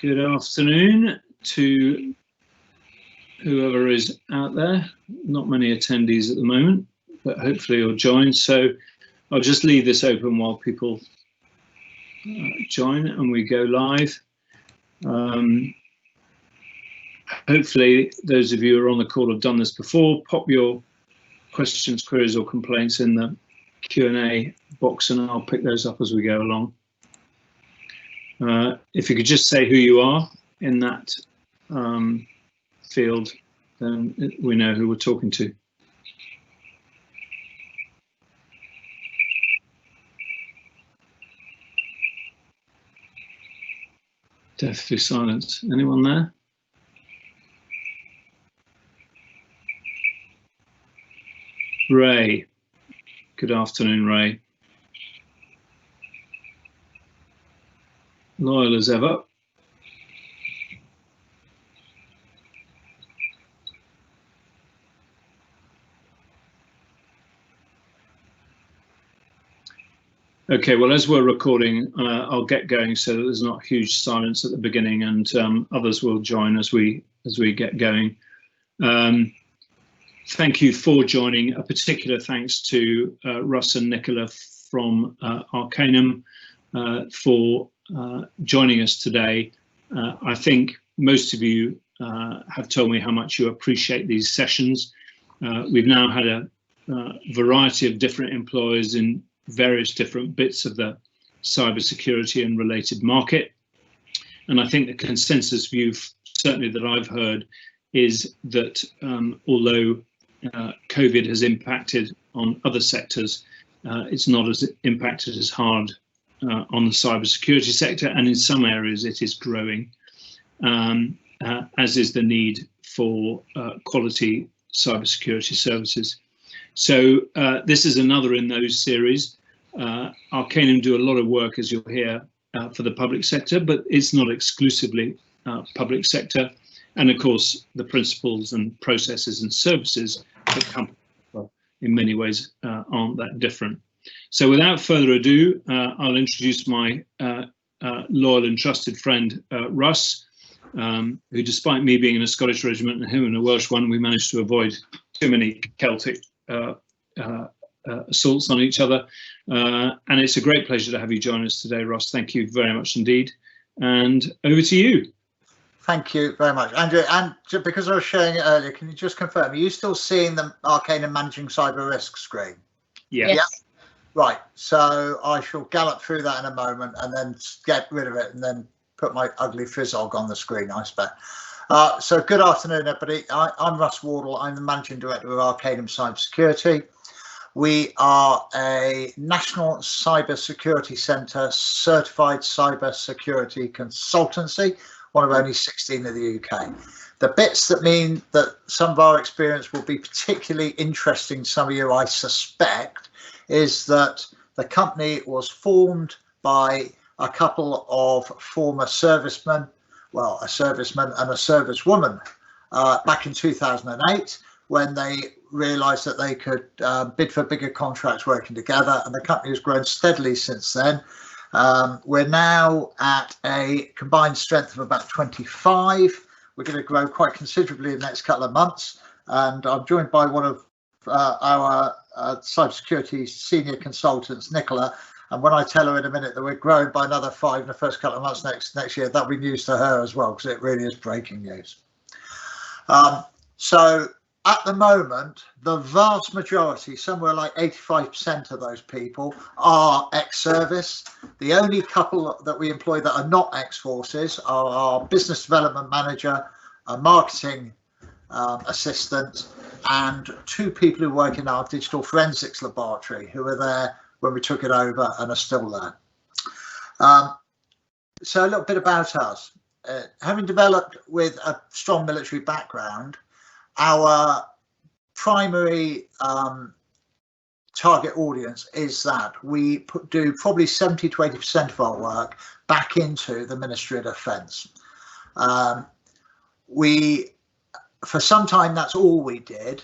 Good afternoon to whoever is out there. Not many attendees at the moment, but hopefully you'll join. So I'll just leave this open while people join and we go live. Hopefully those of you who are on the call have done this before. Pop your questions, queries or complaints in the Q&A box and I'll pick those up as we go along. If you could just say who you are in that field, then we know who we're talking to. Deathly silence. Anyone there? Ray. Good afternoon, Ray. Loyal as ever. Okay, well, as we're recording, I'll get going so that there's not huge silence at the beginning, and others will join as we get going. Thank you for joining. A particular thanks to Russ and Nicola from Arcanum for joining us today. I think most of you have told me how much you appreciate these sessions. We've now had a variety of different employers in various different bits of the cybersecurity and related market. And I think the consensus view, certainly that I've heard, is that although COVID has impacted on other sectors, it's not as impacted as hard on the cybersecurity sector, and in some areas it is growing, as is the need for quality cybersecurity services. So this is another in those series. Arcanum do a lot of work, as you'll hear, for the public sector, but it's not exclusively public sector. And of course, the principles and processes and services that come in many ways aren't that different. So without further ado, I'll introduce my loyal and trusted friend, Russ, who, despite me being in a Scottish regiment and him in a Welsh one, we managed to avoid too many Celtic assaults on each other. And it's a great pleasure to have you join us today, Russ. Thank you very much indeed. And over to you. Thank you very much, Andrew. And because I was sharing it earlier, can you just confirm, are you still seeing the Arcanum Managing Cyber Risk screen? Yes. Yeah. Right, so I shall gallop through that in a moment and then get rid of it and then put my ugly fizzog on the screen, I expect. So good afternoon, everybody. I'm Russ Wardle. I'm the Managing Director of Arcanum Cybersecurity. We are a National Cybersecurity Centre certified cybersecurity consultancy, one of only 16 in the UK. The bits that mean that some of our experience will be particularly interesting to some of you, I suspect, is that the company was formed by a couple of former servicemen, well, a serviceman and a servicewoman, back in 2008, when they realised that they could bid for bigger contracts working together, and the company has grown steadily since then. We're now at a combined strength of about 25. We're going to grow quite considerably in the next couple of months, and I'm joined by one of our cybersecurity senior consultants, Nicola, and when I tell her in a minute that we're growing by another 5 in the first couple of months next year, that'll be news to her as well, because it really is breaking news. So at the moment, the vast majority, somewhere like 85% of those people, are ex-service. The only couple that we employ that are not ex-forces are our business development manager, a marketing assistant, and 2 people who work in our digital forensics laboratory who were there when we took it over and are still there. So a little bit about us. Having developed with a strong military background, our primary target audience is that we do probably 70 to 80% of our work back into the Ministry of Defence. For some time, that's all we did.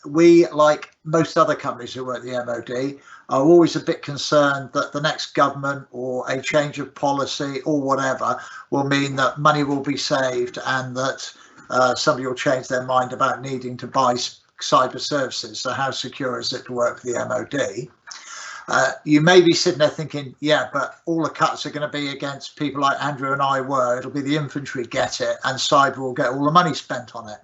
we, like most other companies who work at the MOD, are always a bit concerned that the next government or a change of policy or whatever will mean that money will be saved and that somebody will change their mind about needing to buy cyber services. So how secure is it to work for the MOD? You may be sitting there thinking, yeah, but all the cuts are going to be against people like Andrew and I were. It'll be the infantry get it and cyber will get all the money spent on it.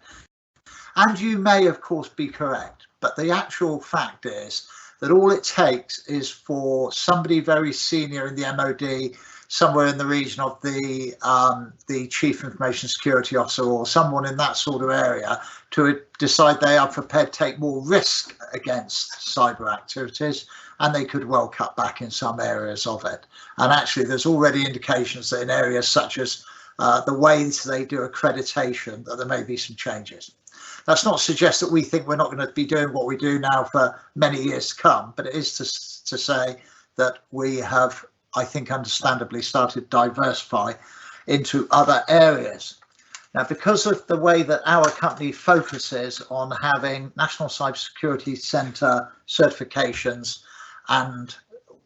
And you may, of course, be correct. But the actual fact is that all it takes is for somebody very senior in the MOD, somewhere in the region of the Chief Information Security Officer or someone in that sort of area, to decide they are prepared to take more risk against cyber activities, and they could well cut back in some areas of it. And actually, there's already indications that in areas such as the ways they do accreditation, that there may be some changes. That's not to suggest that we think we're not going to be doing what we do now for many years to come, but it is to say that we have, I think, understandably started to diversify into other areas. Now, because of the way that our company focuses on having National Cybersecurity Centre certifications and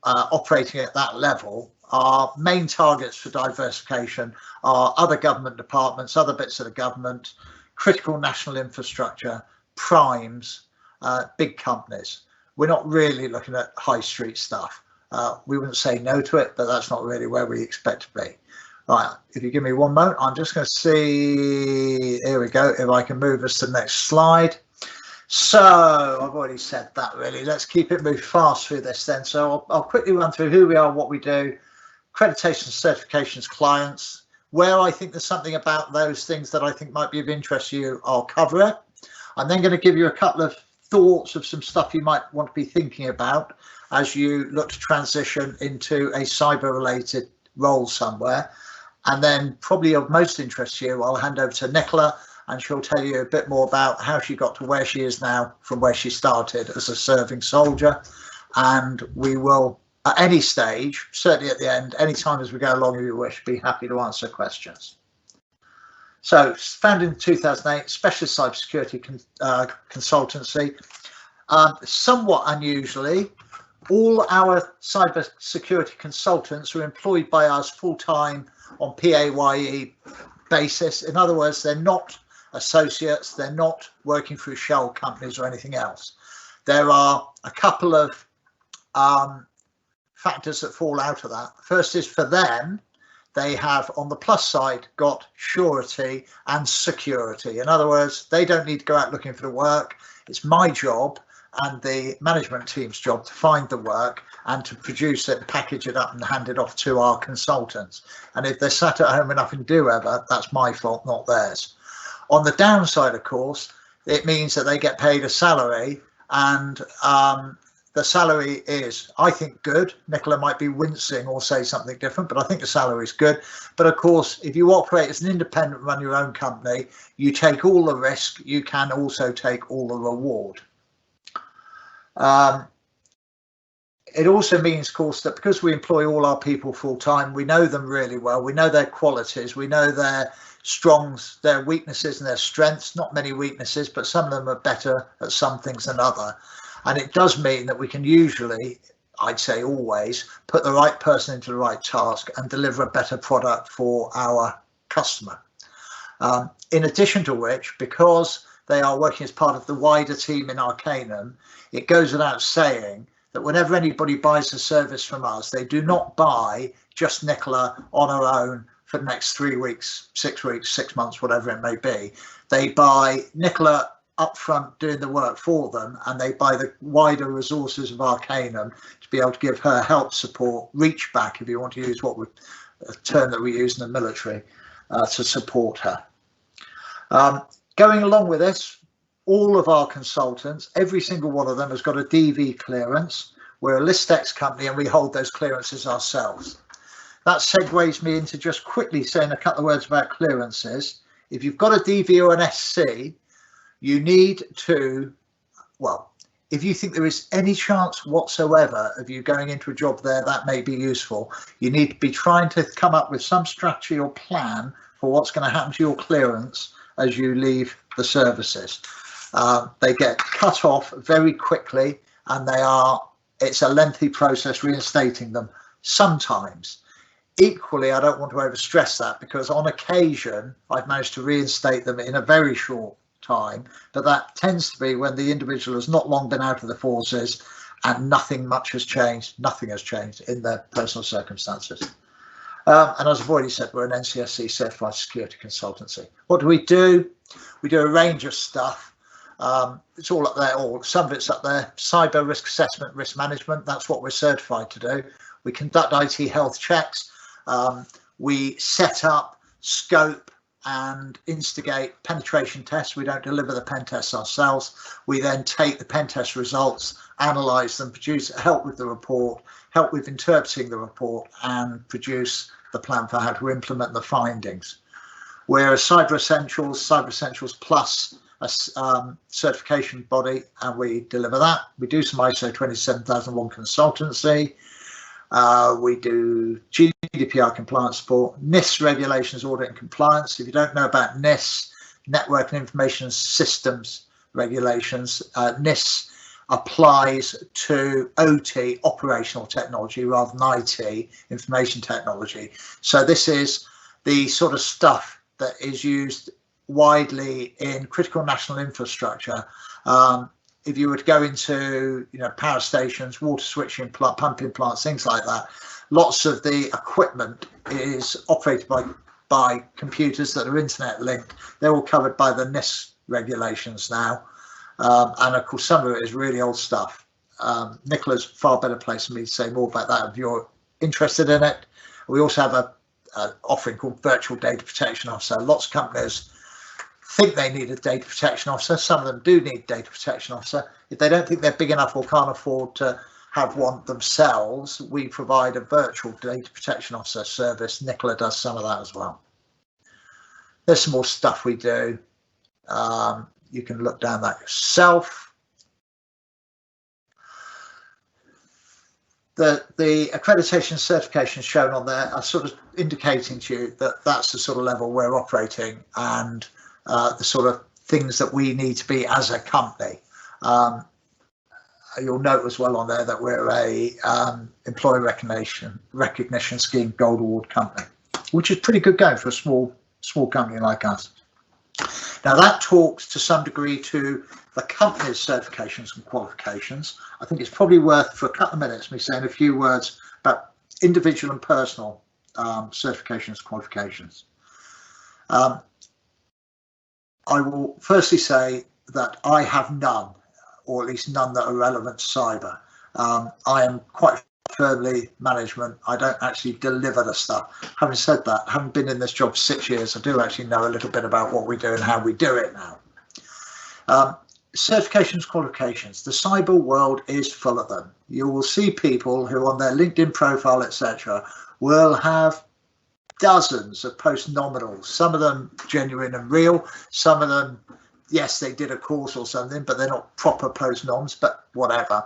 operating at that level, our main targets for diversification are other government departments, other bits of the government, critical national infrastructure, primes, big companies. We're not really looking at high street stuff. We wouldn't say no to it, but that's not really where we expect to be. Right, if you give me one moment, I'm just going to see, here we go, if I can move us to the next slide. So I've already said that really. Let's keep it moving fast through this then. So I'll quickly run through who we are, what we do, accreditation, certifications, clients. Where I think there's something about those things that I think might be of interest to you, I'll cover it. I'm then going to give you a couple of thoughts of some stuff you might want to be thinking about as you look to transition into a cyber related role somewhere. And then probably of most interest to you, I'll hand over to Nicola and she'll tell you a bit more about how she got to where she is now from where she started as a serving soldier. And we will, at any stage, certainly at the end, any time as we go along, if you wish, be happy to answer questions. So, founded in 2008, specialist cybersecurity consultancy. Somewhat unusually, all our cybersecurity consultants are employed by us full-time on PAYE basis. In other words, they're not associates, they're not working through shell companies or anything else. There are a couple of factors that fall out of that. First is for them, they have on the plus side got surety and security. In other words, they don't need to go out looking for the work. It's my job and the management team's job to find the work and to produce it and package it up and hand it off to our consultants. And if they're sat at home and nothing to do ever, that's my fault, not theirs. On the downside, of course, it means that they get paid a salary, and the salary is, I think, good. Nicola might be wincing or say something different, but I think the salary is good. But of course, if you operate as an independent, run your own company, you take all the risk, you can also take all the reward. It also means, of course, that because we employ all our people full time, we know them really well. We know their qualities, we know their strongs, their weaknesses and their strengths. Not many weaknesses, but some of them are better at some things than other. And it does mean that we can usually, I'd say always, put the right person into the right task and deliver a better product for our customer. In addition to which, because they are working as part of the wider team in Arcanum, it goes without saying that whenever anybody buys a service from us, they do not buy just Nicola on her own for the next 3 weeks, 6 months, whatever it may be. They buy Nicola upfront doing the work for them, and they buy the wider resources of Arcanum to be able to give her help, support, reach back, if you want to use a term that we use in the military, to support her. Going along with this, all of our consultants, every single one of them has got a DV clearance. We're a Listex company and we hold those clearances ourselves. That segues me into just quickly saying a couple of words about clearances. If you've got a DV or an SC, you need to, well, if you think there is any chance whatsoever of you going into a job there, that may be useful. You need to be trying to come up with some strategy or plan for what's going to happen to your clearance as you leave the services. They get cut off very quickly, and it's a lengthy process reinstating them sometimes. Equally, I don't want to overstress that, because on occasion I've managed to reinstate them in a very short time, but that tends to be when the individual has not long been out of the forces and nothing much has changed. Nothing has changed in their personal circumstances. And as I've already said, we're an NCSC certified security consultancy. What do? We do a range of stuff. It's all up there, or some of it's up there. Cyber risk assessment, risk management, that's what we're certified to do. We conduct IT health checks. We set up, scope and instigate penetration tests. We don't deliver the pen tests ourselves. We then take the pen test results, analyze them, help with the report, help with interpreting the report, and produce the plan for how to implement the findings. We're a Cyber Essentials Plus a certification body, and we deliver that. We do some ISO 27001 consultancy. We do GDPR compliance support, NIST regulations, audit and compliance. If you don't know about NIST, Network and Information Systems regulations, NIST applies to OT, operational technology, rather than IT, information technology. So this is the sort of stuff that is used widely in critical national infrastructure. If you were to go into, power stations, water switching plant, pumping plants, things like that, lots of the equipment is operated by computers that are internet linked. They're all covered by the NIST regulations now. And of course, some of it is really old stuff. Nicola's far better placed than me to say more about that if you're interested in it. We also have an offering called Virtual Data Protection Officer. Lots of companies think they need a data protection officer. Some of them do need a data protection officer. If they don't think they're big enough or can't afford to have one themselves, we provide a virtual data protection officer service. Nicola does some of that as well. There's some more stuff we do. You can look down that yourself. The accreditation certifications shown on there are sort of indicating to you that that's the sort of level we're operating, and the sort of things that we need to be as a company. You'll note as well on there that we're a employee recognition scheme gold award company, which is pretty good going for a small company like us. Now that talks to some degree to the company's certifications and qualifications. I think it's probably worth, for a couple of minutes, me saying a few words about individual and personal certifications and qualifications. I will firstly say that I have none, or at least none that are relevant to cyber. I am quite firmly management. I don't actually deliver the stuff. Having said that, having been in this job 6 years, I do actually know a little bit about what we do and how we do it now. Certifications, qualifications. The cyber world is full of them. You will see people who on their LinkedIn profile, etc., will have dozens of post-nominals, some of them genuine and real, some of them, yes, they did a course or something, but they're not proper post-noms, but whatever.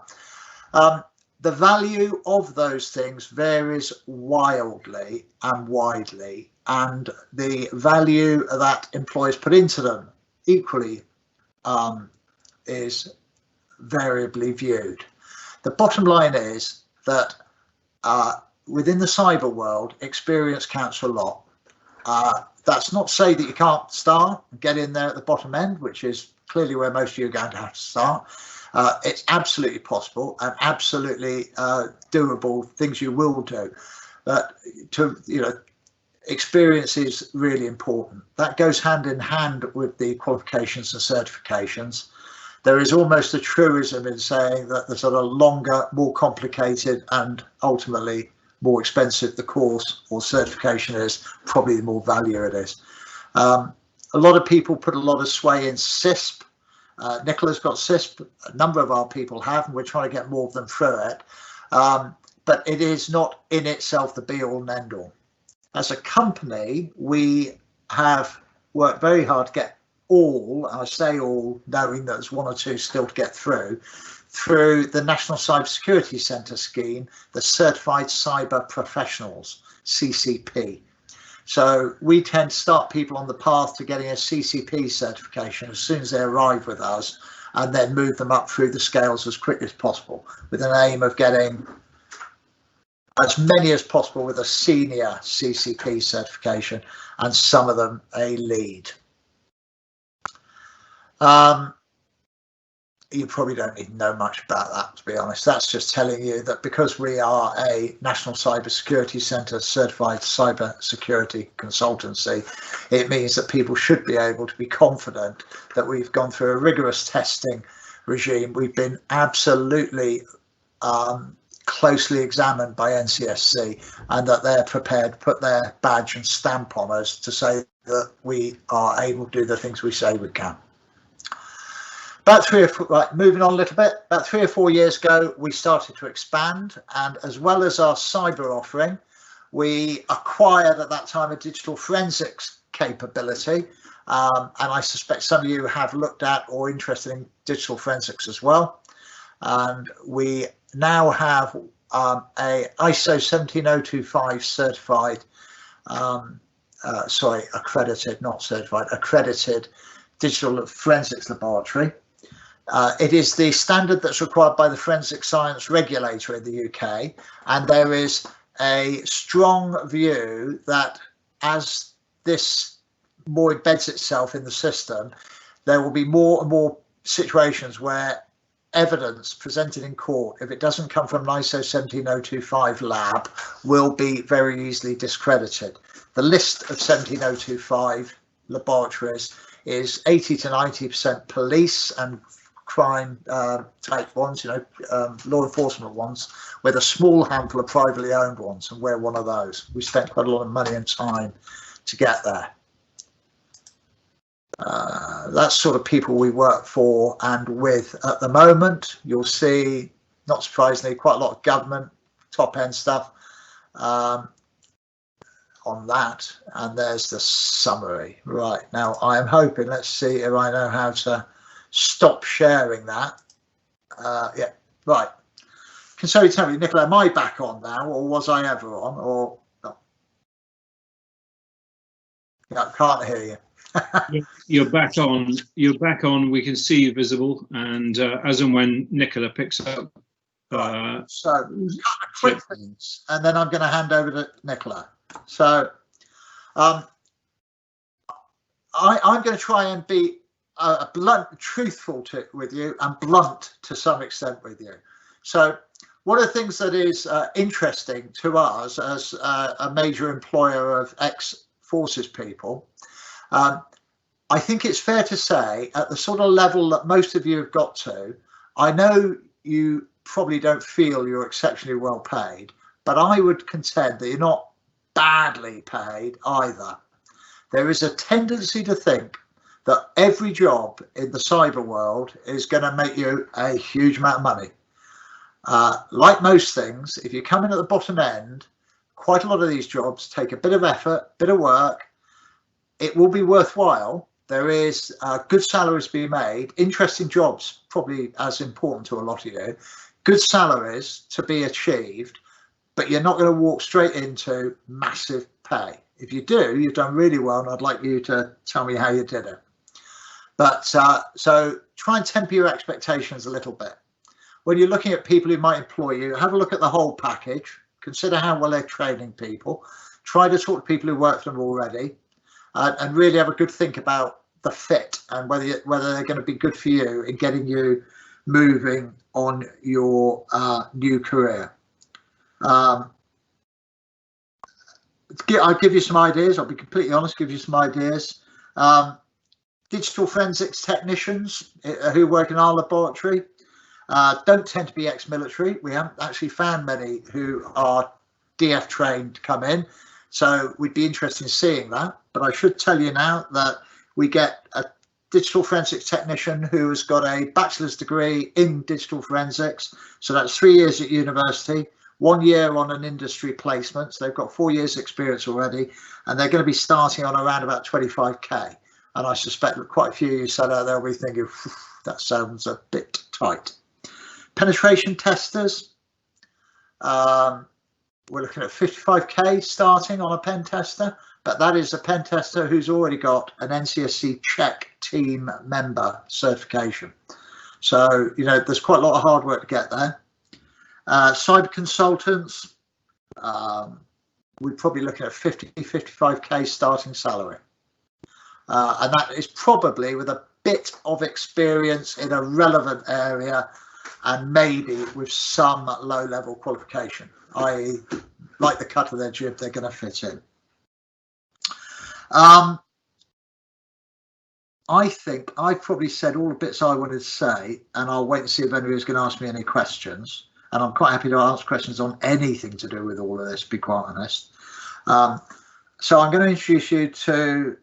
The value of those things varies wildly and widely, and the value that employers put into them equally is variably viewed. The bottom line is that within the cyber world, experience counts a lot. That's not to say that you can't start and get in there at the bottom end, which is clearly where most of you are going to have to start. It's absolutely possible and absolutely doable, things you will do. But experience is really important. That goes hand in hand with the qualifications and certifications. There is almost a truism in saying that the sort of longer, more complicated and ultimately more expensive the course or certification is, probably the more value it is. A lot of people put a lot of sway in CISP. Nicola's got CISP, a number of our people have, and we're trying to get more of them through it. But it is not in itself the be all and end all. As a company, we have worked very hard to get all, I say all, knowing that there's one or two still to get through the National Cybersecurity Centre scheme, the Certified Cyber Professionals, CCP. So we tend to start people on the path to getting a CCP certification as soon as they arrive with us, and then move them up through the scales as quickly as possible, with an aim of getting as many as possible with a senior CCP certification, and some of them a lead. You probably don't need to know much about that, to be honest. That's just telling you that because we are a National Cybersecurity Centre certified cybersecurity consultancy, it means that people should be able to be confident that we've gone through a rigorous testing regime. We've been absolutely closely examined by NCSC, and that they're prepared to put their badge and stamp on us to say that we are able to do the things we say we can. Moving on a little bit, about 3 or 4 years ago, we started to expand, and as well as our cyber offering, we acquired at that time a digital forensics capability, and I suspect some of you have looked at or interested in digital forensics as well. And we now have a ISO 17025 certified, accredited, not certified, accredited digital forensics laboratory. It is the standard that's required by the Forensic Science Regulator in the UK, and there is a strong view that as this more embeds itself in the system, there will be more and more situations where evidence presented in court, if it doesn't come from an ISO 17025 lab, will be very easily discredited. The list of 17025 laboratories is 80 to 90% police and crime type ones, law enforcement ones, with a small handful of privately owned ones, and we're one of those. We spent quite a lot of money and time to get there. That's sort of people we work for and with at the moment. You'll see, not surprisingly, quite a lot of government top end stuff on that, and there's the summary. Right, now I am hoping, let's see if I know how to stop sharing that. Yeah, right. Can somebody tell me, Nicola, am I back on now, or was I ever on, or no? Yeah, I can't hear you. You're back on. You're back on. We can see you visible, and as and when Nicola picks up. Right. So, a couple of quick things, and then I'm going to hand over to Nicola. So, I'm going to try and be truthful with you, and blunt to some extent with you. So, one of the things that is interesting to us as a major employer of ex-forces people, I think it's fair to say, at the sort of level that most of you have got to, I know you probably don't feel you're exceptionally well paid, but I would contend that you're not badly paid either. There is a tendency to think that every job in the cyber world is going to make you a huge amount of money. Like most things, if you come in at the bottom end, quite a lot of these jobs take a bit of effort, bit of work. It will be worthwhile. There is good salaries to be made, interesting jobs, probably as important to a lot of you, good salaries to be achieved, but you're not going to walk straight into massive pay. If you do, you've done really well, and I'd like you to tell me how you did it. But so try and temper your expectations a little bit. When you're looking at people who might employ you, have a look at the whole package, consider how well they're training people, try to talk to people who work for them already, and really have a good think about the fit and whether they're going to be good for you in getting you moving on your new career. I'll give you some ideas. I'll be completely honest, give you some ideas. Digital forensics technicians who work in our laboratory don't tend to be ex-military. We haven't actually found many who are DF trained to come in, so we'd be interested in seeing that. But I should tell you now that we get a digital forensics technician who has got a bachelor's degree in digital forensics, so that's 3 years at university, 1 year on an industry placement, so they've got 4 years experience already, and they're going to be starting on around about 25k. And I suspect that quite a few of you sat out there will be thinking, that sounds a bit tight. Penetration testers, we're looking at 55k starting on a pen tester, but that is a pen tester who's already got an NCSC check team member certification. So, you know, there's quite a lot of hard work to get there. Cyber consultants, we're probably looking at 55k starting salary. And that is probably with a bit of experience in a relevant area and maybe with some low-level qualification, i.e. like the cut of their jib, they're going to fit in. I think I've probably said all the bits I wanted to say, and I'll wait and see if anybody's going to ask me any questions. And I'm quite happy to ask questions on anything to do with all of this, to be quite honest. So I'm going to introduce you to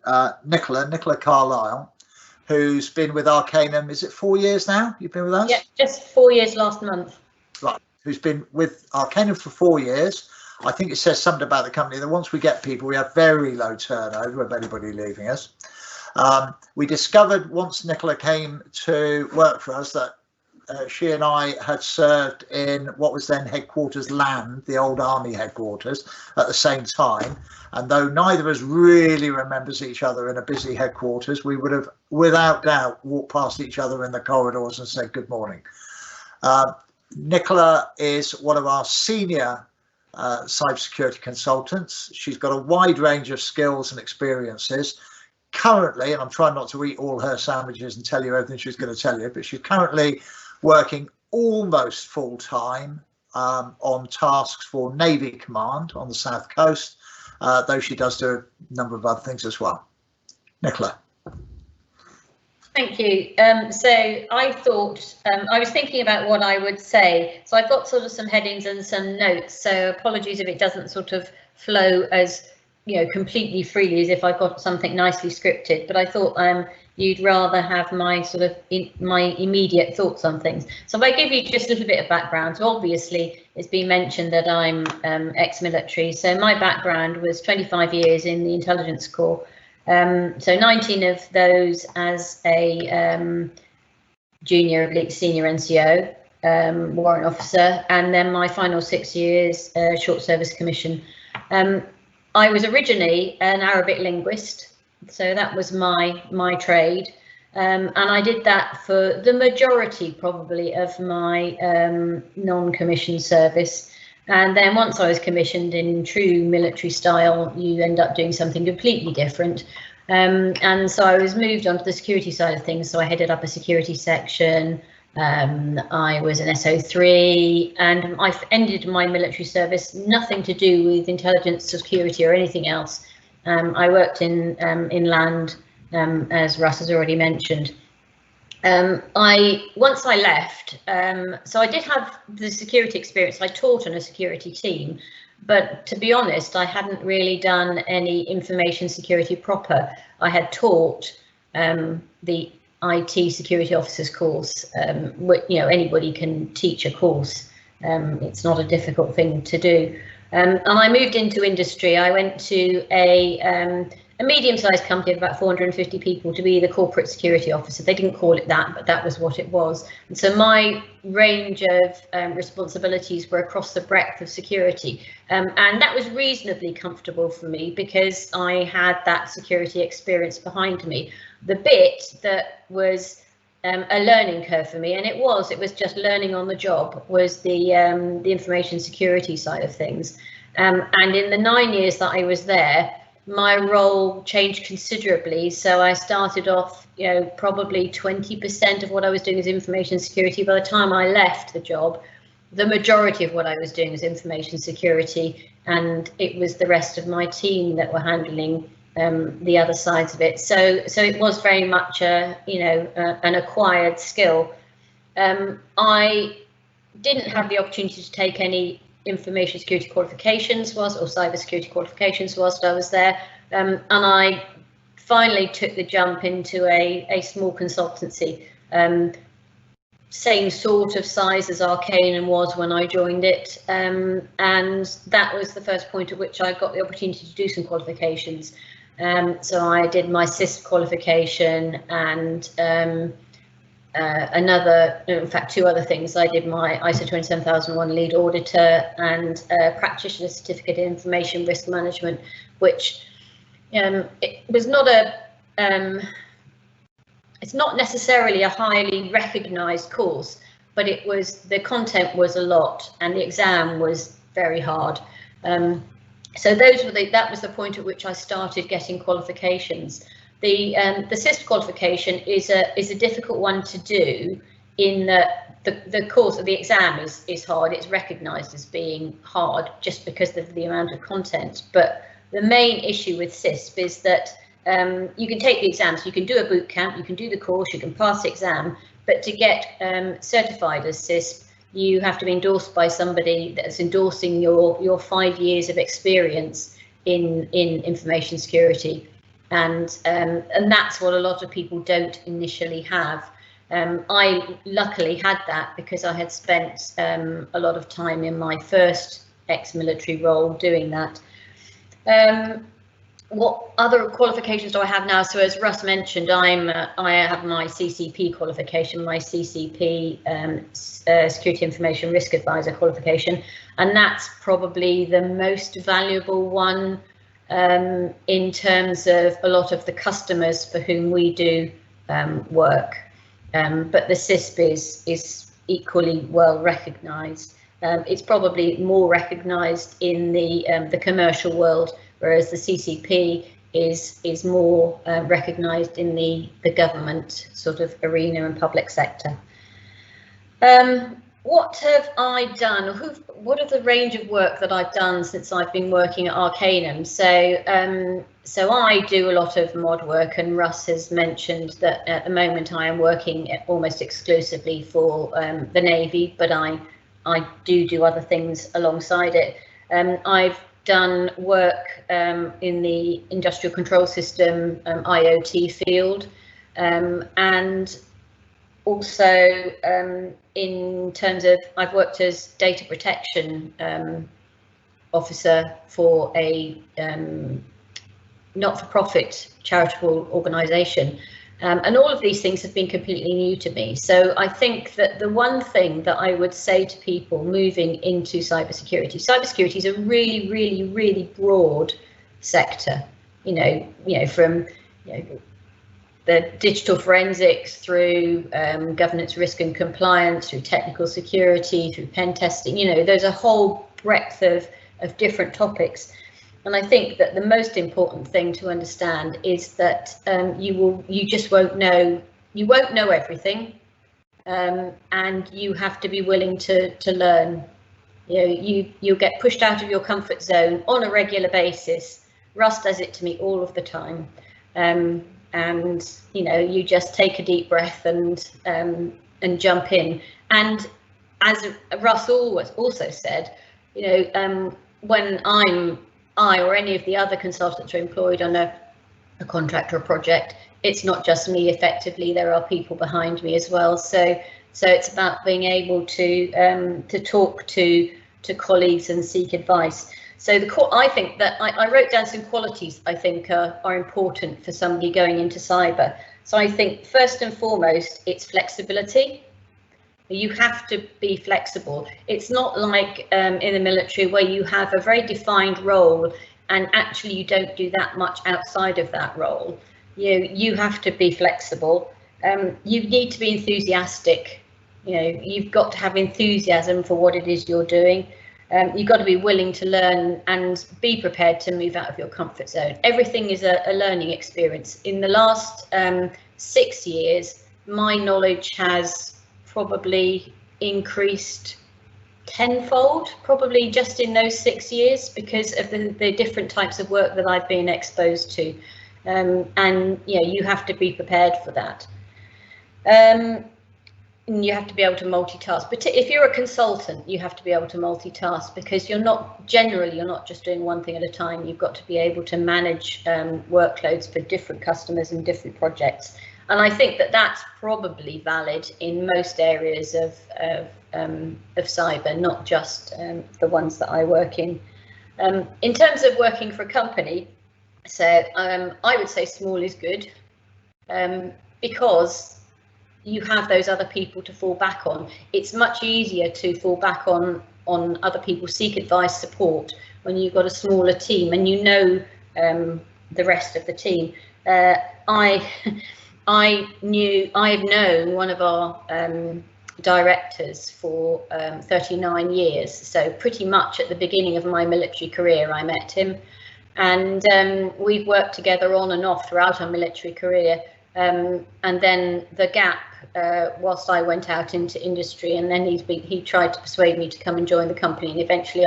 Nicola Carlile, who's been with Arcanum. Is it 4 years now you've been with us? Yeah, just 4 years last month. Right, who's been with Arcanum for 4 years. I think it says something about the company that once we get people, we have very low turnover of anybody leaving us. We discovered once Nicola came to work for us that she and I had served in what was then headquarters land, the old army headquarters, at the same time. And though neither of us really remembers each other in a busy headquarters, we would have, without doubt, walked past each other in the corridors and said good morning. Nicola is one of our senior cybersecurity consultants. She's got a wide range of skills and experiences. Currently, and I'm trying not to eat all her sandwiches and tell you everything she's going to tell you, but she's currently working almost full time on tasks for Navy Command on the South Coast, though she does do a number of other things as well. Nicola. Thank you. So I thought, I was thinking about what I would say. So I've got sort of some headings and some notes. So apologies if it doesn't sort of flow as, you know, completely freely as if I've got something nicely scripted. But I thought you'd rather have my sort of my immediate thoughts on things. So if I give you just a little bit of background, so obviously it's been mentioned that I'm ex-military. So my background was 25 years in the intelligence corps. So 19 of those as a junior oblique senior NCO, warrant officer, and then my final 6 years short service commission. I was originally an Arabic linguist, so that was my trade, and I did that for the majority probably of my non-commissioned service. And then once I was commissioned in true military style, you end up doing something completely different. And so I was moved onto the security side of things. So I headed up a security section. I was an SO3, and I've ended my military service, nothing to do with intelligence, security or anything else. I worked in land, as Russ has already mentioned. Once I left, so I did have the security experience. I taught on a security team, but to be honest, I hadn't really done any information security proper. I had taught the IT security officers course. You know, anybody can teach a course. It's not a difficult thing to do. And I moved into industry. I went to a medium-sized company of about 450 people to be the corporate security officer. They didn't call it that, but that was what it was. And so my range of responsibilities were across the breadth of security. And that was reasonably comfortable for me because I had that security experience behind me. The bit that was a learning curve for me, and it was just learning on the job, was the information security side of things. And in the 9 years that I was there, my role changed considerably. So I started off, you know, probably 20% of what I was doing is information security. By the time I left the job, the majority of what I was doing was information security, and it was the rest of my team that were handling the other sides of it. So it was very much a, you know, an acquired skill. I didn't have the opportunity to take any information security qualifications or cybersecurity qualifications whilst I was there, and I finally took the jump into a small consultancy, same sort of size as Arcanum was when I joined it, and that was the first point at which I got the opportunity to do some qualifications. So I did my CISP qualification and in fact, 2 other things. I did my ISO 27001 lead auditor and practitioner certificate in information risk management, which it was not it's not necessarily a highly recognized course, but the content was a lot and the exam was very hard. So that was the point at which I started getting qualifications. The CISP qualification is a difficult one to do, in that the course of the exam is hard. It's recognised as being hard just because of the amount of content. But the main issue with CISP is that you can take the exams, you can do a boot camp, you can do the course, you can pass the exam, but to get certified as CISP, you have to be endorsed by somebody that's endorsing your 5 years of experience in information security. And that's what a lot of people don't initially have. I luckily had that because I had spent a lot of time in my first ex-military role doing that. What other qualifications do I have now? So as Russ mentioned, I have my CCP qualification, my CCP Security Information Risk Advisor qualification, and that's probably the most valuable one in terms of a lot of the customers for whom we do work. But the CISP is equally well recognised. It's probably more recognised in the commercial world, whereas the CCP is more recognised in the government sort of arena and public sector. What have I done? What are the range of work that I've done since I've been working at Arcanum? So I do a lot of mod work, and Russ has mentioned that at the moment I am working almost exclusively for the Navy, but I do other things alongside it. I've done work in the industrial control system IoT field, and also in terms of, I've worked as data protection officer for a not-for-profit charitable organisation, and all of these things have been completely new to me. So I think that the one thing that I would say to people moving into cybersecurity is a really, really, really broad sector. You know, from the digital forensics through governance, risk and compliance, through technical security, through pen testing. You know, there's a whole breadth of different topics. And I think that the most important thing to understand is that you just won't know everything, and you have to be willing to learn. You know, you'll get pushed out of your comfort zone on a regular basis. Russ does it to me all of the time, and you know, you just take a deep breath and jump in. And as Russ also said, you know, when I or any of the other consultants are employed on a contract or a project, it's not just me. Effectively, there are people behind me as well. So it's about being able to talk to colleagues and seek advice. So I think that I wrote down some qualities I think are important for somebody going into cyber. So I think first and foremost, it's flexibility. You have to be flexible. It's not like in the military where you have a very defined role and actually you don't do that much outside of that role. You have to be flexible. You need to be enthusiastic. You know, you've got to have enthusiasm for what it is you're doing. You've got to be willing to learn and be prepared to move out of your comfort zone. Everything is a learning experience. In the last 6 years, my knowledge has probably increased tenfold, probably just in those 6 years, because of the different types of work that I've been exposed to. And you know, you have to be prepared for that. And you have to be able to multitask. But if you're a consultant, you have to be able to multitask, because you're not just doing one thing at a time. You've got to be able to manage workloads for different customers and different projects. And I think that that's probably valid in most areas of cyber, not just the ones that I work in. In terms of working for a company, so I would say small is good, because you have those other people to fall back on. It's much easier to fall back on other people, seek advice, support, when you've got a smaller team and you know the rest of the team. I've known one of our directors for 39 years, so pretty much at the beginning of my military career I met him, and we've worked together on and off throughout our military career, and then the gap whilst I went out into industry, and then he tried to persuade me to come and join the company, and eventually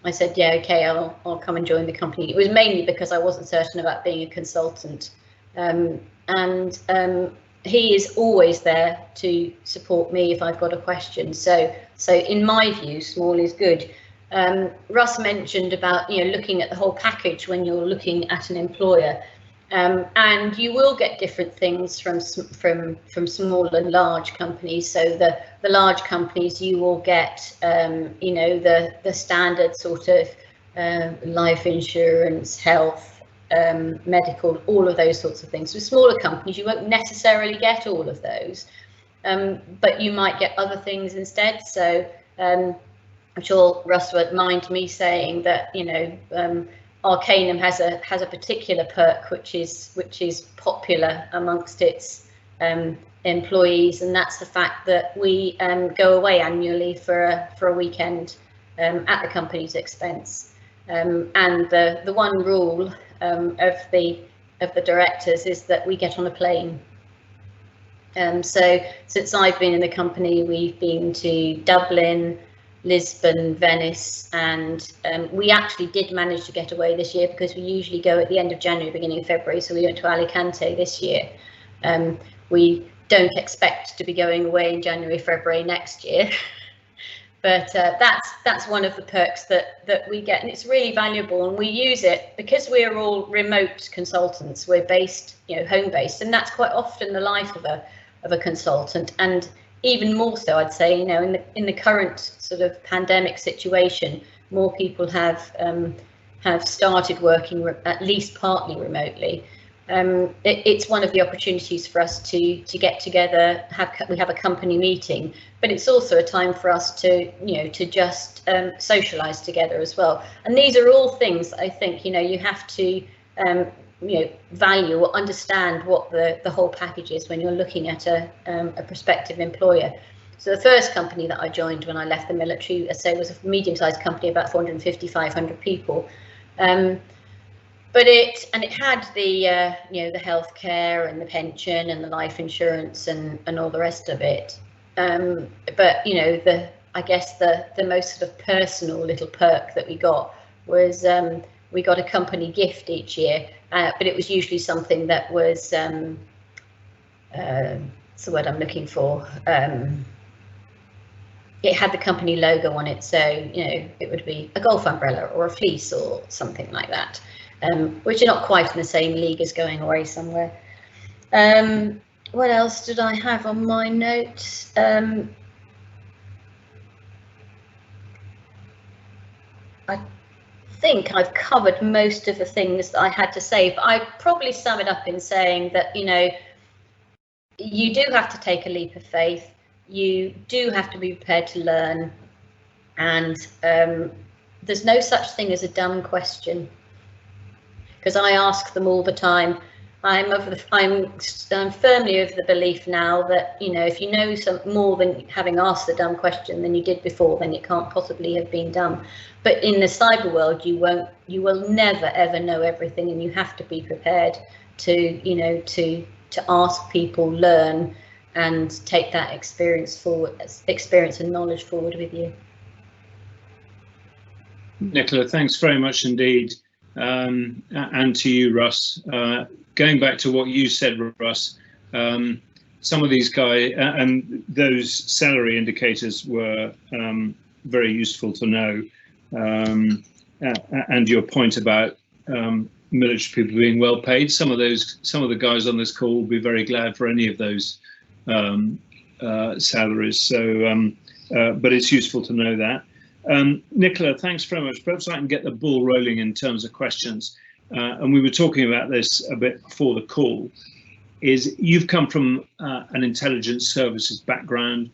I said, yeah, okay, I'll come and join the company. It was mainly because I wasn't certain about being a consultant, he is always there to support me if I've got a question. So in my view, small is good. Russ mentioned about looking at the whole package when you're looking at an employer, and you will get different things from small and large companies. So the large companies, you will get the standard sort of life insurance, health, medical, all of those sorts of things. With smaller companies, you won't necessarily get all of those, but you might get other things instead. So I'm sure Russ would mind me saying that Arcanum has a particular perk which is popular amongst its employees, and that's the fact that we go away annually for a weekend at the company's expense. And the one rule of the directors is that we get on a plane. So since I've been in the company, we've been to Dublin, Lisbon, Venice, and we actually did manage to get away this year because we usually go at the end of January, beginning of February. So we went to Alicante this year. We don't expect to be going away in January, February next year. But that's one of the perks that we get, and it's really valuable, and we use it because we're all remote consultants. We're based, home based, and that's quite often the life of a consultant. And even more so, I'd say, in the current sort of pandemic situation, more people have started working at least partly remotely. It's one of the opportunities for us to get together. We have a company meeting, but it's also a time for us to just socialise together as well. And these are all things I think you have to value or understand what the whole package is when you're looking at a prospective employer. So the first company that I joined when I left the military, I say, was a medium-sized company, about 450, 500 people. But it had the the healthcare and the pension and the life insurance and all the rest of it. But I guess the most sort of personal little perk that we got was we got a company gift each year, but it was usually something that was what's the word I'm looking for? It had the company logo on it, so it would be a golf umbrella or a fleece or something like that. Which are not quite in the same league as going away somewhere. What else did I have on my notes? I think I've covered most of the things that I had to say, but I'd probably sum it up in saying that, you do have to take a leap of faith. You do have to be prepared to learn, and there's no such thing as a dumb question. Because I ask them all the time. I'm firmly of the belief now that if you know some more than having asked the dumb question than you did before, then it can't possibly have been dumb. But in the cyber world, you will never ever know everything, and you have to be prepared to to ask people, learn, and take that experience and knowledge forward with you. Nicola, thanks very much indeed. And to you, Russ. Going back to what you said, Russ, some of these guys and those salary indicators were very useful to know. And your point about military people being well paid, some of the guys on this call will be very glad for any of those salaries. So, but it's useful to know that. Nicola, thanks very much. Perhaps I can get the ball rolling in terms of questions. And we were talking about this a bit before the call. is you've come from an intelligence services background.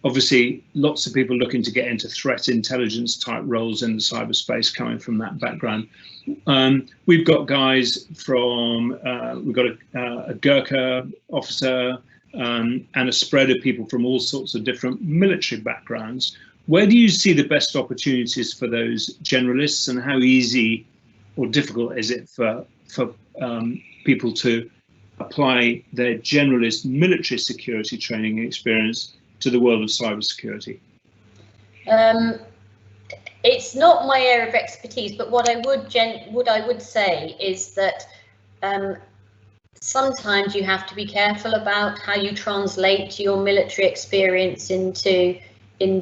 Obviously, lots of people looking to get into threat intelligence type roles in the cyberspace coming from that background. We've got guys from, we've got a Gurkha officer and a spread of people from all sorts of different military backgrounds. Where do you see the best opportunities for those generalists, and how easy or difficult is it for people to apply their generalist military security training experience to the world of cybersecurity? It's not my area of expertise, but what I would say is that sometimes you have to be careful about how you translate your military experience into you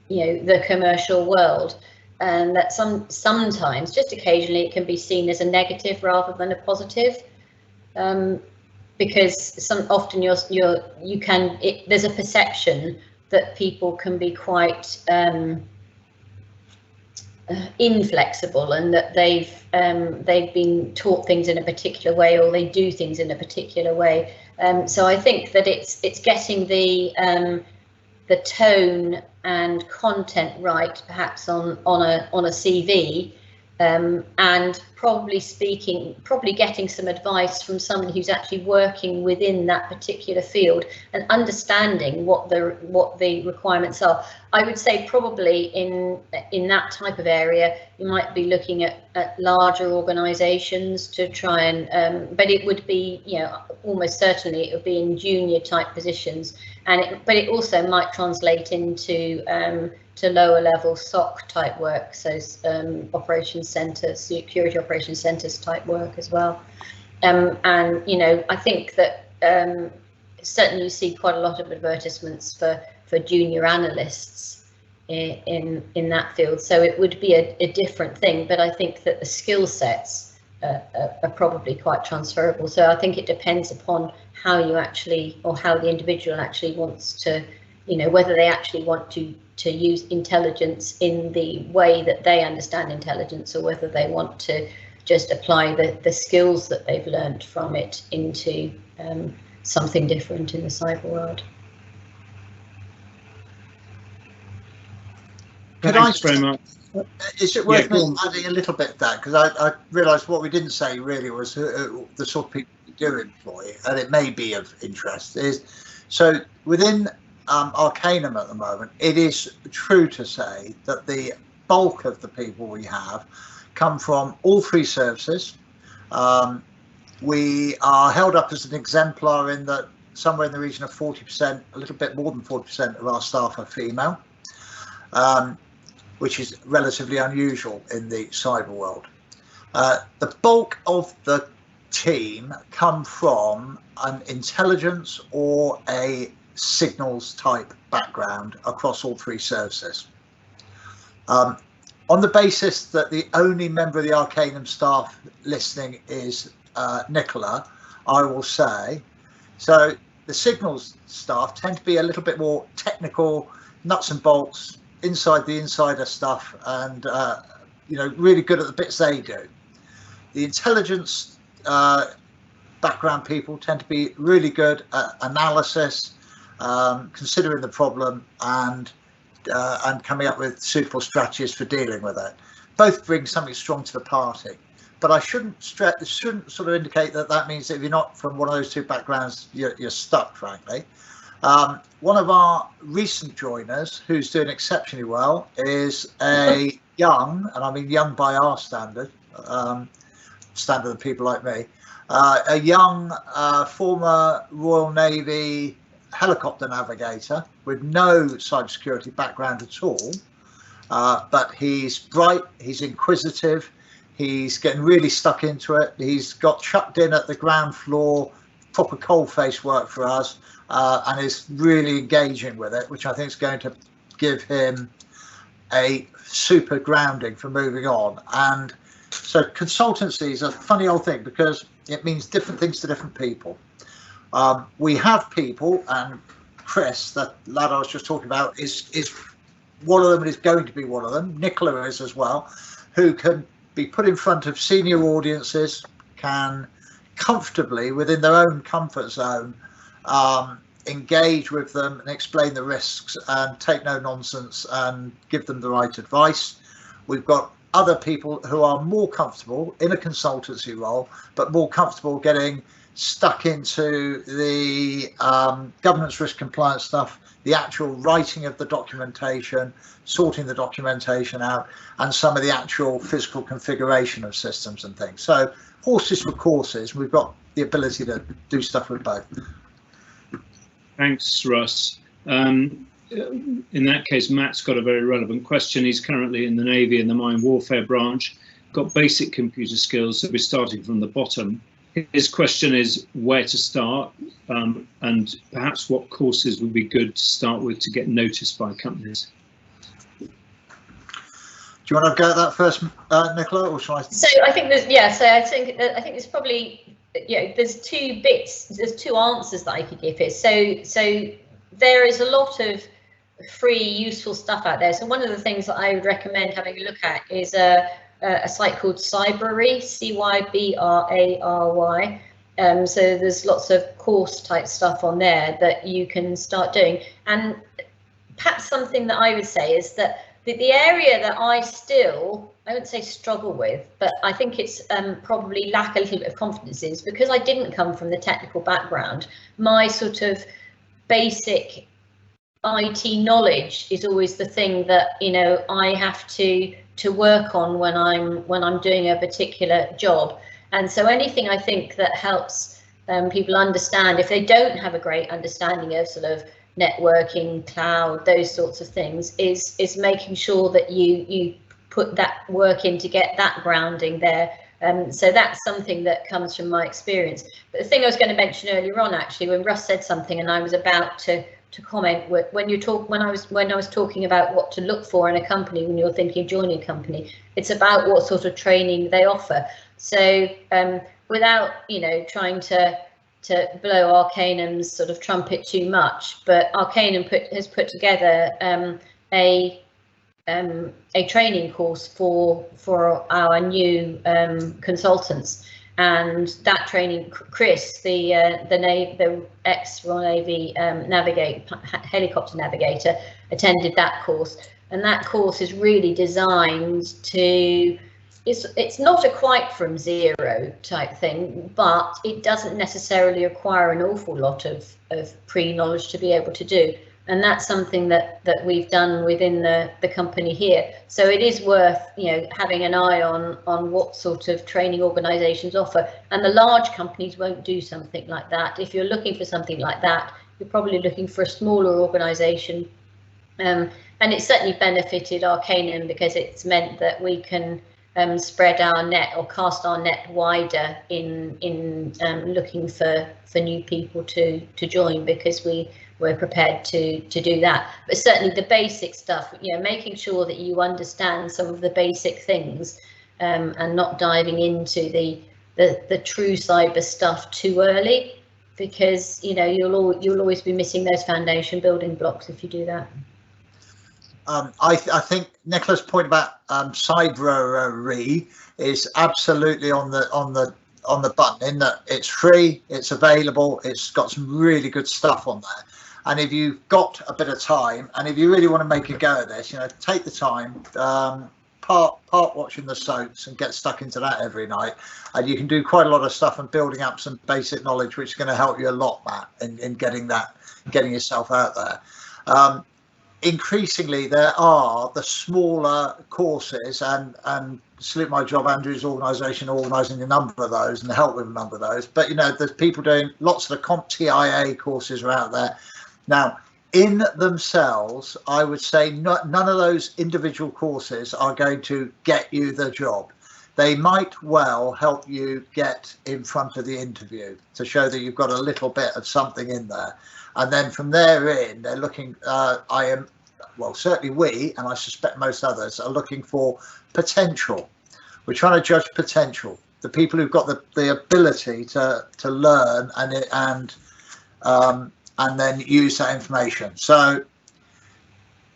know, the commercial world, and that sometimes, just occasionally, it can be seen as a negative rather than a positive. Because often there's a perception that people can be quite inflexible, and that they've been taught things in a particular way, or they do things in a particular way. So I think that it's getting the tone and content right, perhaps on a CV. And probably getting some advice from someone who's actually working within that particular field and understanding what the requirements are. I would say probably in that type of area, you might be looking at larger organisations to try and, but it would be, you know, almost certainly it would be in junior type positions, but it also might translate into to lower level SOC type work, so operations centres, security operations centres type work as well. And you know, I think that certainly you see quite a lot of advertisements for junior analysts in that field, so it would be a different thing, but I think that the skill sets are probably quite transferable. So I think it depends upon how you actually, or how the individual actually wants to, you know, whether they actually want to use intelligence in the way that they understand intelligence, or whether they want to just apply the skills that they've learned from it into something different in the cyber world. Thanks very much. Is it worth me adding a little bit there? Because I realised what we didn't say really was the sort of people we do employ, and it may be of interest, is so within Arcanum at the moment, it is true to say that the bulk of the people we have come from all three services. We are held up as an exemplar in that somewhere in the region of 40%, a little bit more than 40% of our staff are female, which is relatively unusual in the cyber world. The bulk of the team come from an intelligence or a signals type background across all three services. On the basis that the only member of the Arcanum staff listening is Nicola, I will say, so the signals staff tend to be a little bit more technical, nuts and bolts, inside the insider stuff, and you know, really good at the bits they do. The intelligence background people tend to be really good at analysis, considering the problem, and coming up with suitable strategies for dealing with it. Both bring something strong to the party, but I shouldn't sort of indicate that means that if you're not from one of those two backgrounds, you're stuck, frankly. One of our recent joiners, who's doing exceptionally well, is a young, and I mean young by our standard of people like me, a young former Royal Navy helicopter navigator with no cybersecurity background at all, but he's bright, he's inquisitive, he's getting really stuck into it. He's got chucked in at the ground floor, proper coalface work for us, and is really engaging with it, which I think is going to give him a super grounding for moving on. And so consultancy is a funny old thing because it means different things to different people. We have people, and Chris, that lad I was just talking about, is one of them and is going to be one of them. Nicola is as well, who can be put in front of senior audiences, can comfortably within their own comfort zone, engage with them and explain the risks and take no nonsense and give them the right advice. We've got other people who are more comfortable in a consultancy role, but more comfortable getting stuck into the governance, risk, compliance stuff, the actual writing of the documentation, sorting the documentation out, and some of the actual physical configuration of systems and things. So horses for courses. We've got the ability to do stuff with both. Thanks, Russ. In that case, Matt's got a very relevant question. He's currently in the Navy in the mine warfare branch, got basic computer skills, so we're starting from the bottom. His question is where to start, and perhaps what courses would be good to start with to get noticed by companies. Do you want to go at that first, Nicola, or shall I? So I think there's, yeah. So I think there's probably, there's two bits. There's two answers that I could give here. So there is a lot of free, useful stuff out there. So one of the things that I would recommend having a look at is a site called Cybery, Cybrary. So there's lots of course type stuff on there that you can start doing. And perhaps something that I would say is that the area that I wouldn't say struggle with, but I think it's probably lack a little bit of confidence is because I didn't come from the technical background. My sort of basic IT knowledge is always the thing that, you know, I have to work on when I'm doing a particular job. And so anything I think that helps people understand, if they don't have a great understanding of sort of networking, cloud, those sorts of things, is making sure that you put that work in to get that grounding there. So that's something that comes from my experience. But the thing I was going to mention earlier on, actually, when Russ said something and I was about to comment, when I was talking about what to look for in a company when you're thinking of joining a company, it's about what sort of training they offer. So without, you know, trying to blow Arcanum's sort of trumpet too much, but Arcanum has put together a training course for our new consultants, and that training, Chris, the ex-Royal Navy helicopter navigator, attended that course, and that course is really designed to. It's not a quite from zero type thing, but it doesn't necessarily require an awful lot of pre-knowledge to be able to do. And that's something that we've done within the company here. So it is worth, you know, having an eye on what sort of training organisations offer. And the large companies won't do something like that. If you're looking for something like that, you're probably looking for a smaller organisation. And it's certainly benefited Arcanum because it's meant that we can spread our net or cast our net wider in looking for new people to join, because we're prepared to do that. But certainly the basic stuff, you know, making sure that you understand some of the basic things and not diving into the true cyber stuff too early, because, you know, you'll always be missing those foundation building blocks if you do that. I think Nicola's point about Cybery is absolutely on the button, in that it's free, it's available, it's got some really good stuff on there. And if you've got a bit of time, and if you really want to make a go at this, you know, take the time, part watching the soaps and get stuck into that every night, and you can do quite a lot of stuff and building up some basic knowledge, which is going to help you a lot, Matt, in getting yourself out there. Increasingly, there are the smaller courses, and salute my job, Andrew's organisation, organising a number of those and help with a number of those. But, you know, there's people doing lots of the CompTIA courses are out there. Now, in themselves, I would say none of those individual courses are going to get you the job. They might well help you get in front of the interview to show that you've got a little bit of something in there. And then from there in, they're looking, certainly we, and I suspect most others, are looking for potential. We're trying to judge potential. The people who've got the ability to learn and then use that information. So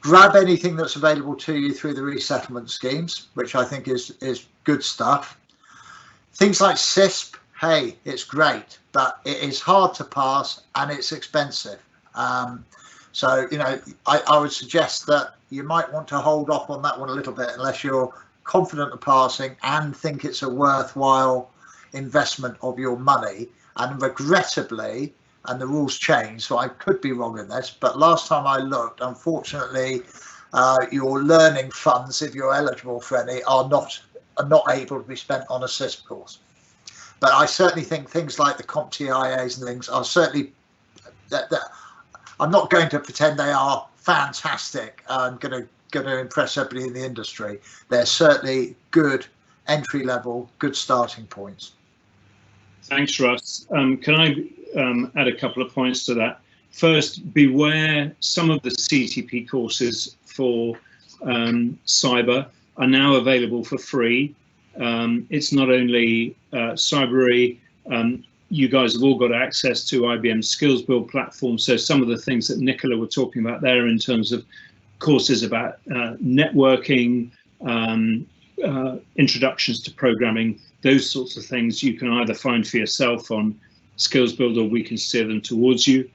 grab anything that's available to you through the resettlement schemes, which I think is good stuff. Things like CISP hey, it's great, but it is hard to pass and it's expensive. So, you know, I would suggest that you might want to hold off on that one a little bit unless you're confident of passing and think it's a worthwhile investment of your money. And regrettably, and the rules change, so I could be wrong in this, but last time I looked, unfortunately, your learning funds, if you're eligible for any, are not able to be spent on a CISP course. But I certainly think things like the CompTIAs and things are certainly, I'm not going to pretend they are fantastic and going to impress everybody in the industry. They're certainly good entry level, good starting points. Thanks, Russ. Can I add a couple of points to that? First, beware some of the CTP courses for cyber are now available for free. It's not only Cybery, you guys have all got access to IBM's Skills Build platform. So some of the things that Nicola were talking about there in terms of courses about networking, introductions to programming, those sorts of things you can either find for yourself on Skills Build or we can steer them towards you.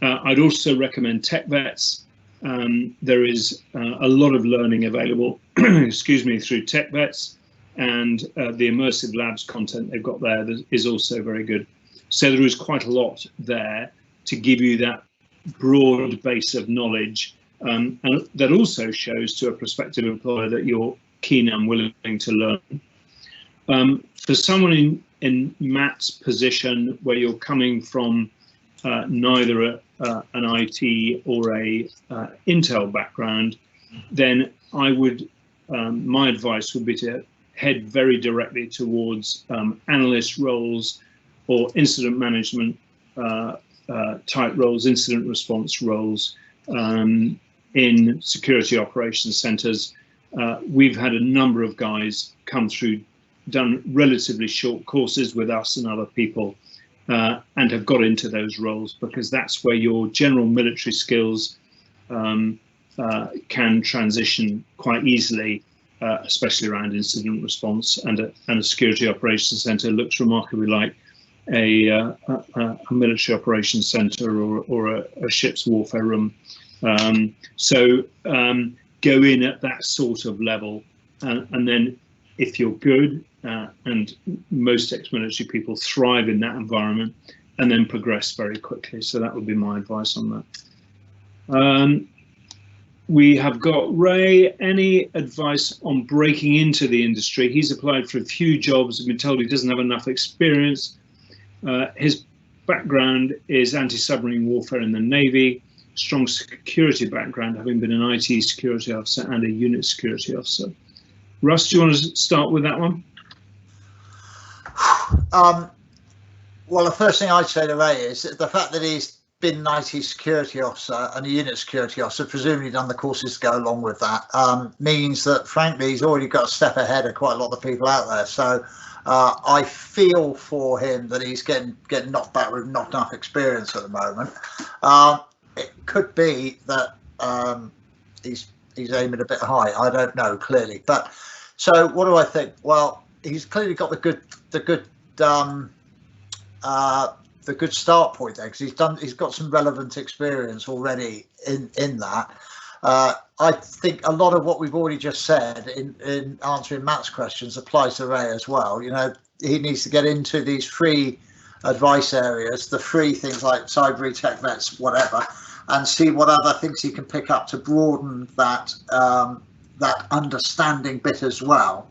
I'd also recommend Tech Vets. There is a lot of learning available, excuse me, through Tech Vets, and the immersive labs content they've got there is also very good. So there is quite a lot there to give you that broad base of knowledge, and that also shows to a prospective employer that you're keen and willing to learn. For someone in Matt's position, where you're coming from neither an IT or a Intel background, then I would, my advice would be to head very directly towards analyst roles or incident management type roles, incident response roles in security operations centers. We've had a number of guys come through, done relatively short courses with us and other people, and have got into those roles because that's where your general military skills can transition quite easily, especially around incident response, and a security operations center looks remarkably like a military operations center or a ship's warfare room. So go in at that sort of level, and then if you're good, and most ex-military people thrive in that environment, and then progress very quickly. So that would be my advice on that. We have got Ray. Any advice on breaking into the industry? He's applied for a few jobs and been told he doesn't have enough experience. His background is anti-submarine warfare in the Navy, strong security background, having been an IT security officer and a unit security officer. Russ, do you want to start with that one? Well, the first thing I'd say to Ray is that the fact that he's been an IT security officer and a unit security officer, presumably done the courses to go along with that, means that, frankly, he's already got a step ahead of quite a lot of people out there. So I feel for him that he's getting knocked back with not enough experience at the moment. It could be that he's aiming a bit high. I don't know clearly, but so what do I think? Well, he's clearly got the good start point there, because he's got some relevant experience already in that. I think a lot of what we've already just said in answering Matt's questions applies to Ray as well. You know, he needs to get into these free advice areas, the free things like Cybery, Tech Vets, whatever, and see what other things he can pick up to broaden that that understanding bit as well.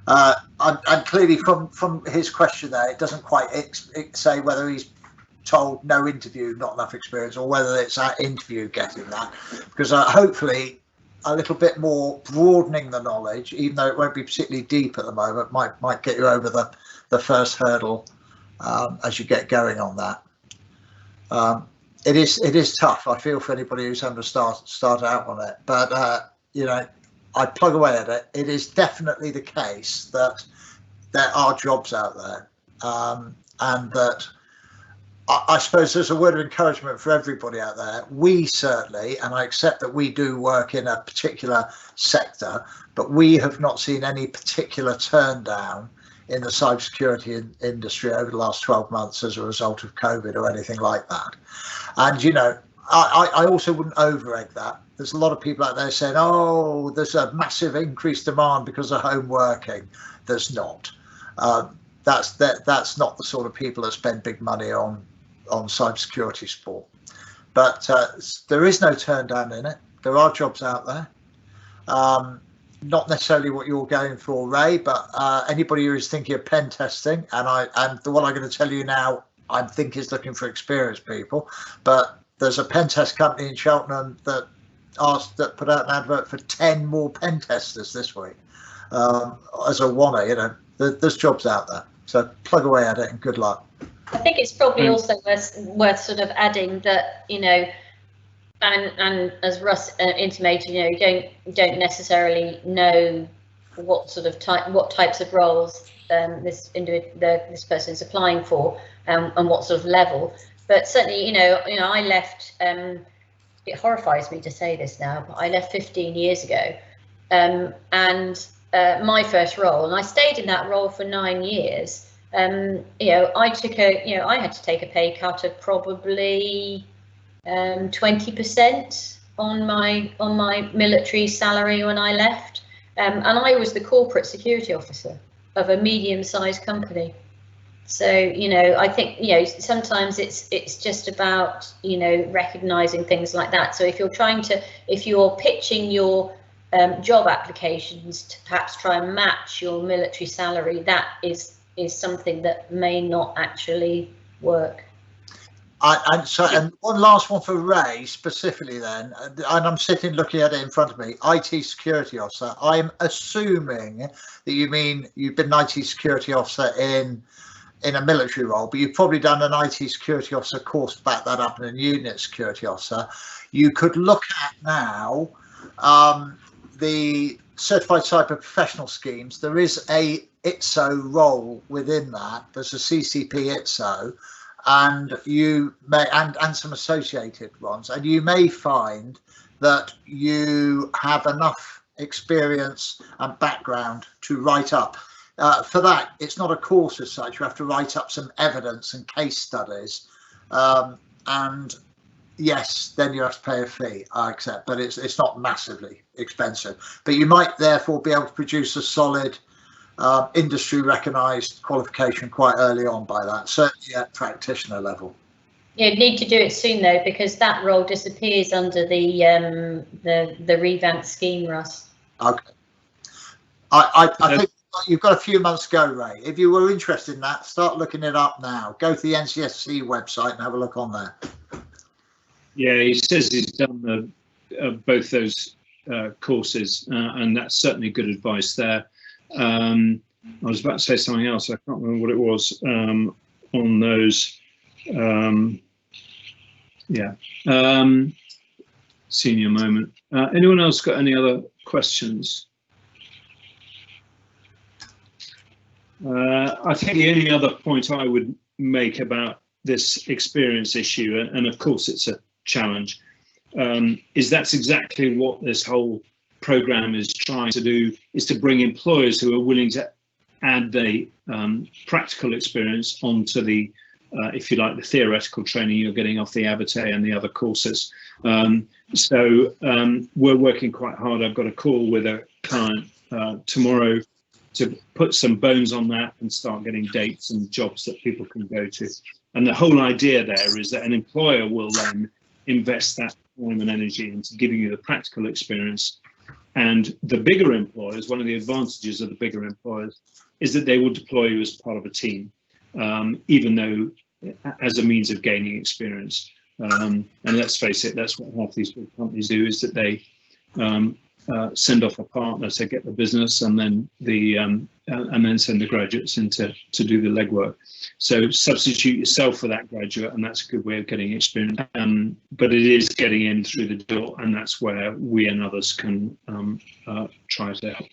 And clearly from his question there, it doesn't quite say whether he's told no interview, not enough experience, or whether it's that interview getting that, because hopefully a little bit more broadening the knowledge, even though it won't be particularly deep at the moment, might get you over the first hurdle as you get going on that. It is tough. I feel for anybody who's having to start out on it, but you know, I plug away at it. It is definitely the case that there are jobs out there, and that I suppose there's a word of encouragement for everybody out there. We certainly, and I accept that we do work in a particular sector, but we have not seen any particular turn down in the cybersecurity industry over the last 12 months as a result of COVID or anything like that. And, you know, I also wouldn't over-egg that. There's a lot of people out there saying, oh, there's a massive increased demand because of home working. There's not. That's not the sort of people that spend big money on cybersecurity support. But there is no turn down in it. There are jobs out there. Not necessarily what you're going for, Ray, but anybody who is thinking of pen testing, and the one I'm going to tell you now, I think is looking for experienced people. But there's a pen test company in Cheltenham that put out an advert for 10 more pen testers this week. As a wanna, you know, there's jobs out there. So plug away at it and good luck. I think it's probably also worth sort of adding that, you know, and as Russ intimated, you know, you don't necessarily know what sort of types of roles this person is applying for, and what sort of level. But certainly, you know, I left. It horrifies me to say this now, but I left 15 years ago, and my first role, and I stayed in that role for 9 years. You know, I had to take a pay cut of probably 20% on my military salary when I left, and I was the corporate security officer of a medium-sized company. So, you know, I think, you know, sometimes it's just about, you know, recognizing things like that. So if you're pitching your job applications to perhaps try and match your military salary, that is something that may not actually work. And one last one for Ray specifically then, and I'm sitting looking at it in front of me, IT security officer. I'm assuming that you mean you've been an IT security officer in a military role, but you've probably done an IT security officer course to back that up, and a unit security officer. You could look at now the certified cyber professional schemes. There is a ITSO role within that. There's a CCP ITSO, and you may and some associated ones, and you may find that you have enough experience and background to write up. For that, it's not a course as such. You have to write up some evidence and case studies, and yes, then you have to pay a fee, I accept, but it's not massively expensive. But you might therefore be able to produce a solid industry recognised qualification quite early on by that, certainly at practitioner level. You need to do it soon though, because that role disappears under the revamped scheme, Russ. Okay. I think you've got a few months to go, Ray. If you were interested in that, start looking it up now. Go to the NCSC website and have a look on there. Yeah, he says he's done both those courses, and that's certainly good advice there. I was about to say something else. I can't remember what it was on those. Senior moment. Anyone else got any other questions? I think the only other point I would make about this experience issue, and of course it's a challenge, is that's exactly what this whole program is trying to do, is to bring employers who are willing to add the practical experience onto the, if you like, the theoretical training you're getting off the Abate and the other courses. So we're working quite hard. I've got a call with a client tomorrow to put some bones on that and start getting dates and jobs that people can go to. And the whole idea there is that an employer will then invest that time and energy into giving you the practical experience. And the bigger employers, one of the advantages of the bigger employers is that they will deploy you as part of a team, even though as a means of gaining experience. And let's face it, that's what half these big companies do, is that they send off a partner to get the business, and then send the graduates in to do the legwork. So substitute yourself for that graduate, and that's a good way of getting experience. But it is getting in through the door, and that's where we and others can try to help.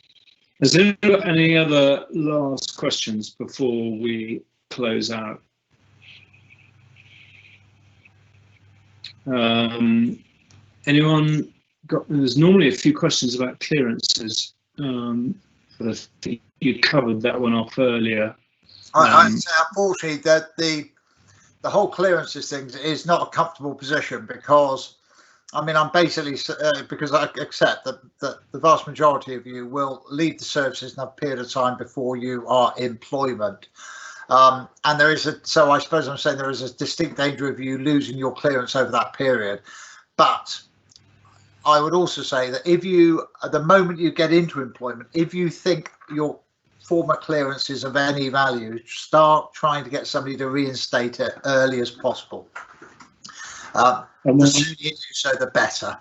Is there any other last questions before we close out? Anyone? There's normally a few questions about clearances for the you covered that one off earlier. I'd say, unfortunately, that the whole clearances thing is not a comfortable position, because I mean, I'm basically because I accept that the vast majority of you will leave the services in a period of time before you are employment. And there is so I suppose I'm saying there is a distinct danger of you losing your clearance over that period. But I would also say that if you, at the moment you get into employment, if you think your former clearance is of any value, start trying to get somebody to reinstate it early as possible. The sooner you do so, the better.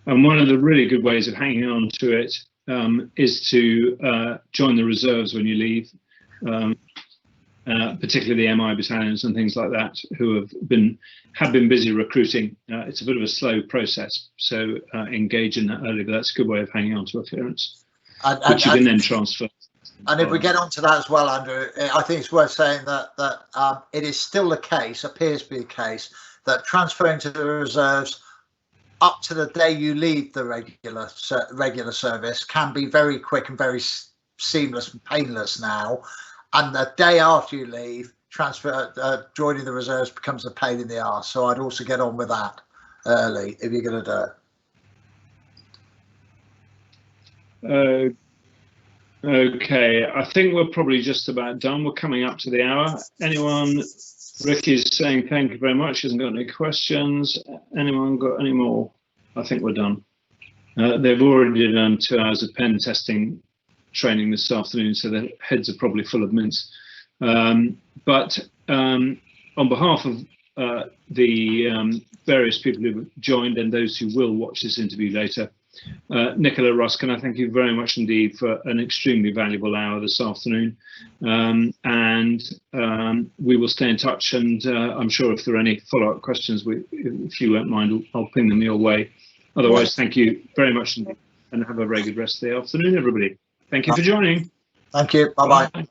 And one of the really good ways of hanging on to it is to join the reserves when you leave, particularly the MI battalions and things like that, who have been busy recruiting. It's a bit of a slow process, so engage in that early, but that's a good way of hanging on to a clearance, which you can then transfer. And if we get onto that as well, Andrew, I think it's worth saying that it is still the case, appears to be the case, that transferring to the reserves up to the day you leave the regular service can be very quick and very seamless and painless now. And the day after you leave, joining the reserves becomes a pain in the arse. So I'd also get on with that early if you're going to do it. Okay, I think we're probably just about done. We're coming up to the hour. Anyone? Ricky's saying thank you very much. He hasn't got any questions. Anyone got any more? I think we're done. They've already done 2 hours of pen testing training this afternoon, so their heads are probably full of mince. But on behalf of the various people who've joined and those who will watch this interview later, Nicola, Russ, can I thank you very much indeed for an extremely valuable hour this afternoon, and we will stay in touch, and I'm sure if there are any follow-up questions, if you won't mind, I'll ping them your way. Otherwise, thank you very much indeed, and have a very good rest of the afternoon, everybody. Thank you for joining. Thank you. Bye-bye.